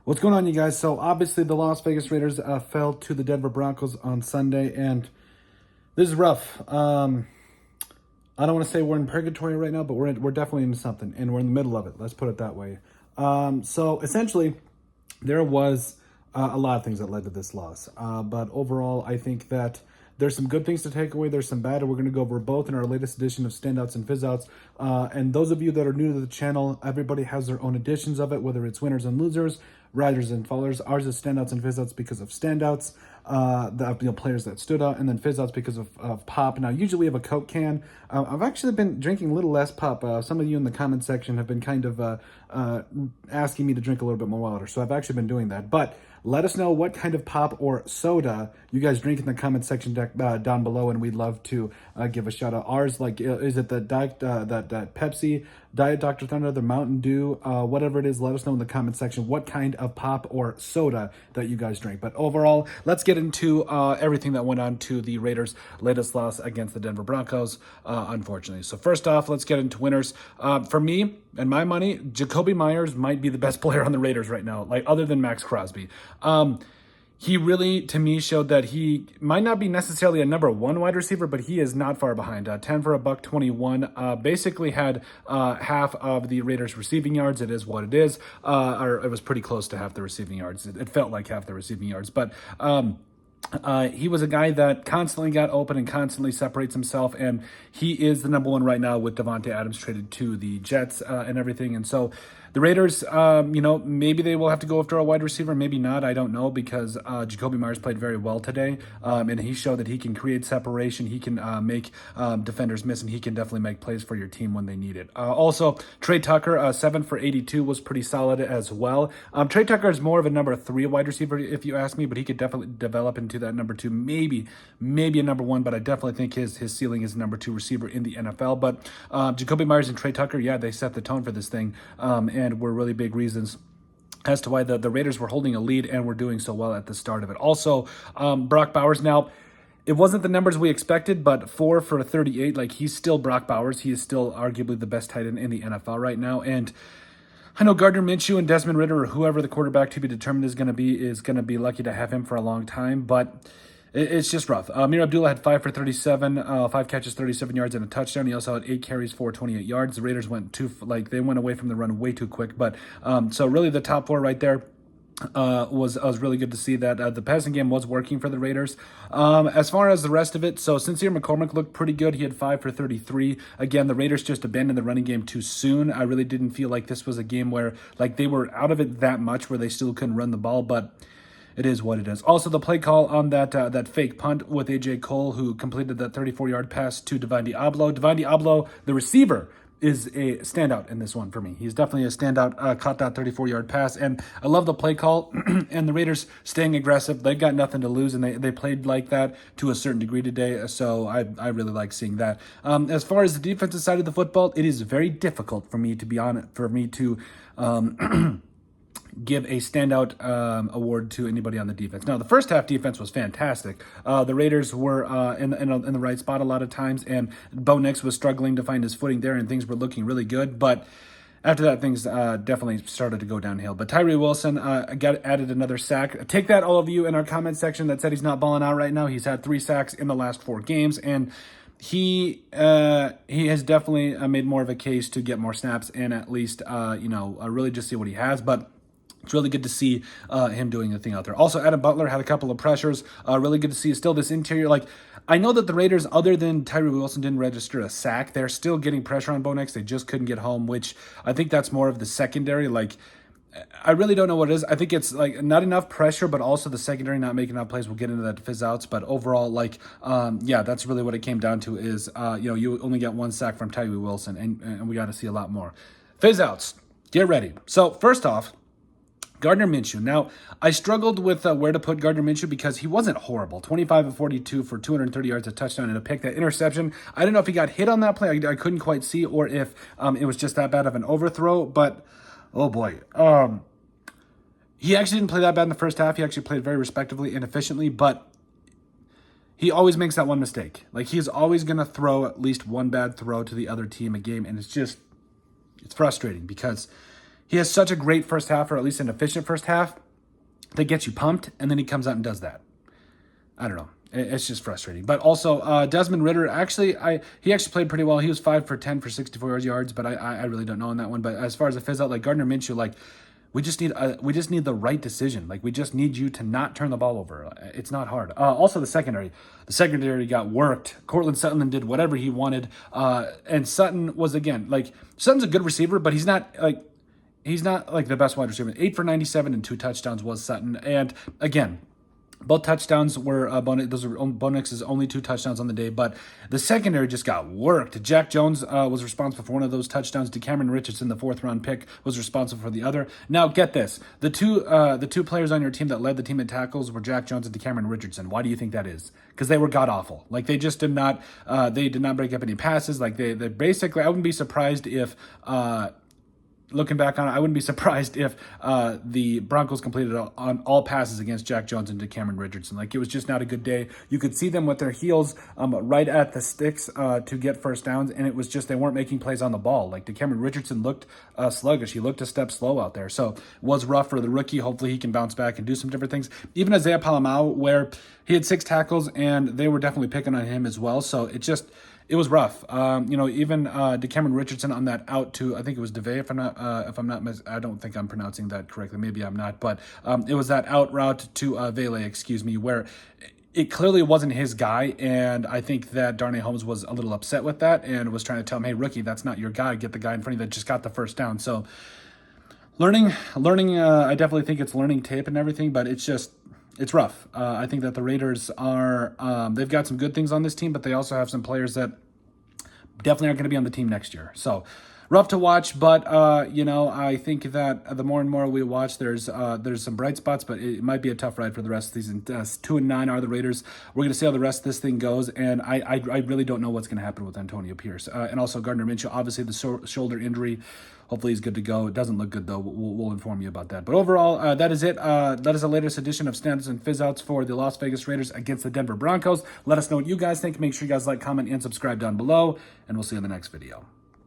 What's going on, you guys? So obviously the Las Vegas Raiders fell to the Denver Broncos on Sunday, and this is rough. I don't want to say we're in purgatory right now, but we're definitely in something, and we're in the middle of it. Let's put it that way. So essentially, there was a lot of things that led to this loss, but overall, I think that there's some good things to take away. There's some bad, and we're going to go over both in our latest edition of Standouts and Fizzouts. And those of you that are new to the channel, everybody has their own editions of it, whether it's winners and losers, riders and fallers. Ours is Standouts and Fizzouts because of standouts, the players that stood out, and then Fizzouts because of pop. Now, usually we have a Coke can. I've actually been drinking a little less pop. Some of you in the comment section have been kind of asking me to drink a little bit more water, so I've actually been doing that. But let us know what kind of pop or soda you guys drink in the comment section down below, and we'd love to give a shout out. Ours, like, is it the that Pepsi, Diet Dr. Thunder, the Mountain Dew, whatever it is? Let us know in the comment section what kind of pop or soda that you guys drink. But overall, let's get into everything that went on to the Raiders' latest loss against the Denver Broncos, unfortunately. So first off, let's get into winners. For me and my money, Jacoby Myers might be the best player on the Raiders right now, like other than Max Crosby. He really, to me, showed that he might not be necessarily a number one wide receiver, but he is not far behind. 10 for $121. Basically had half of the Raiders' receiving yards. It is what it is. Or it was pretty close to half the receiving yards. It felt like half the receiving yards. But he was a guy that constantly got open and constantly separates himself, and he is the number one right now with Davante Adams traded to the Jets and everything. And so the Raiders, maybe they will have to go after a wide receiver, maybe not, I don't know, because Jacoby Myers played very well today, and he showed that he can create separation, he can make defenders miss, and he can definitely make plays for your team when they need it. Also, Trey Tucker, 7 for 82 was pretty solid as well. Trey Tucker is more of a number 3 wide receiver, if you ask me, but he could definitely develop into that number 2, maybe a number 1, but I definitely think his ceiling is number 2 receiver in the NFL. But Jacoby Myers and Trey Tucker, yeah, they set the tone for this thing, and were really big reasons as to why the Raiders were holding a lead and were doing so well at the start of it. Also, Brock Bowers, now, it wasn't the numbers we expected, but 4 for 38, like, he's still Brock Bowers. He is still arguably the best tight end in the NFL right now, and I know Gardner Minshew and Desmond Ridder, or whoever the quarterback to be determined is going to be lucky to have him for a long time, but it's just rough. Amir Abdullah had 5 for 37, 5 catches, 37 yards, and a touchdown. He also had 8 carries for 28 yards. The Raiders went they went away from the run way too quick. But so really the top 4 right there. Was really good to see that the passing game was working for the Raiders. As far as the rest of it, so Sincere McCormick looked pretty good. He had 5 for 33. Again, the Raiders just abandoned the running game too soon. I really didn't feel like this was a game where like they were out of it that much where they still couldn't run the ball, but it is what it is. Also, the play call on that fake punt with A.J. Cole, who completed that 34-yard pass to Divine Diablo. Divine Diablo, the receiver, is a standout in this one for me. He's definitely a standout, caught that 34-yard pass, and I love the play call, and the Raiders staying aggressive. They've got nothing to lose, and they played like that to a certain degree today, so I really like seeing that. As far as the defensive side of the football, it is very difficult for me to be on it, for me to give a standout award to anybody on the defense. Now, the first half defense was fantastic. The Raiders were in the right spot a lot of times, and Bo Nix was struggling to find his footing there, and things were looking really good. But after that, things definitely started to go downhill. But Tyree Wilson added another sack. Take that, all of you in our comment section that said he's not balling out right now. He's had 3 sacks in the last 4 games, and he has definitely made more of a case to get more snaps and at least really just see what he has. But it's really good to see him doing the thing out there. Also, Adam Butler had a couple of pressures. Really good to see still this interior. Like, I know that the Raiders, other than Tyree Wilson, didn't register a sack. They're still getting pressure on Bo Nix. They just couldn't get home, which I think that's more of the secondary. Like, I really don't know what it is. I think it's like not enough pressure, but also the secondary not making enough plays. We'll get into that Fizzouts, but overall, that's really what it came down to is, you only get 1 sack from Tyree Wilson, and we got to see a lot more. Fizzouts, get ready. So first off, Gardner Minshew. Now, I struggled with where to put Gardner Minshew because he wasn't horrible. 25 of 42 for 230 yards, a touchdown, and a pick. That interception, I don't know if he got hit on that play. I couldn't quite see, or if it was just that bad of an overthrow. But, oh boy. He actually didn't play that bad in the first half. He actually played very respectively and efficiently, but he always makes that one mistake. Like, he's always going to throw at least one bad throw to the other team a game, and it's frustrating because he has such a great first half, or at least an efficient first half, that gets you pumped, and then he comes out and does that. I don't know. It's just frustrating. But also, Desmond Ridder, he actually played pretty well. He was 5 for 10 for 64 yards, but I really don't know on that one. But as far as a fizz out, like Gardner Minshew, like we just need the right decision. Like we just need you to not turn the ball over. It's not hard. Also, the secondary got worked. Cortland Sutton did whatever he wanted, and Sutton was again like Sutton's a good receiver, but he's not like the best wide receiver. 8 for 97 and 2 touchdowns was Sutton, and again, both touchdowns were those were Bo Nix's only 2 touchdowns on the day, but the secondary just got worked. Jack Jones was responsible for one of those touchdowns. DeCameron Richardson, the 4th-round pick, was responsible for the other. Now, get this: the two players on your team that led the team in tackles were Jack Jones and DeCameron Richardson. Why do you think that is? Because they were god awful. Like they just did not break up any passes. Like they basically, I wouldn't be surprised if. Looking back on it, I wouldn't be surprised if the Broncos completed on all passes against Jack Jones and DeCameron Richardson. Like, it was just not a good day. You could see them with their heels right at the sticks to get first downs, and it was just they weren't making plays on the ball. Like, DeCameron Richardson looked sluggish. He looked a step slow out there. So, it was rough for the rookie. Hopefully, he can bounce back and do some different things. Even Isaiah Palamau, where he had 6 tackles, and they were definitely picking on him as well. So, it was rough. Even DeCameron Richardson on that out to, I think it was DeVay, I don't think I'm pronouncing that correctly. Maybe I'm not, but it was that out route to Vele, where it clearly wasn't his guy, and I think that Darnay Holmes was a little upset with that and was trying to tell him, hey, rookie, that's not your guy. Get the guy in front of you that just got the first down. So learning. I definitely think it's learning tape and everything, but it's rough. I think that the Raiders are, they've got some good things on this team, but they also have some players that definitely aren't going to be on the team next year. So rough to watch, but, I think that the more and more we watch, there's some bright spots, but it might be a tough ride for the rest of the season. 2-9 are the Raiders. We're going to see how the rest of this thing goes, and I really don't know what's going to happen with Antonio Pierce. And also Gardner Minshew, obviously the shoulder injury. Hopefully he's good to go. It doesn't look good, though. We'll inform you about that. But overall, that is it. That is the latest edition of Standouts and Fizzouts for the Las Vegas Raiders against the Denver Broncos. Let us know what you guys think. Make sure you guys like, comment, and subscribe down below, and we'll see you in the next video.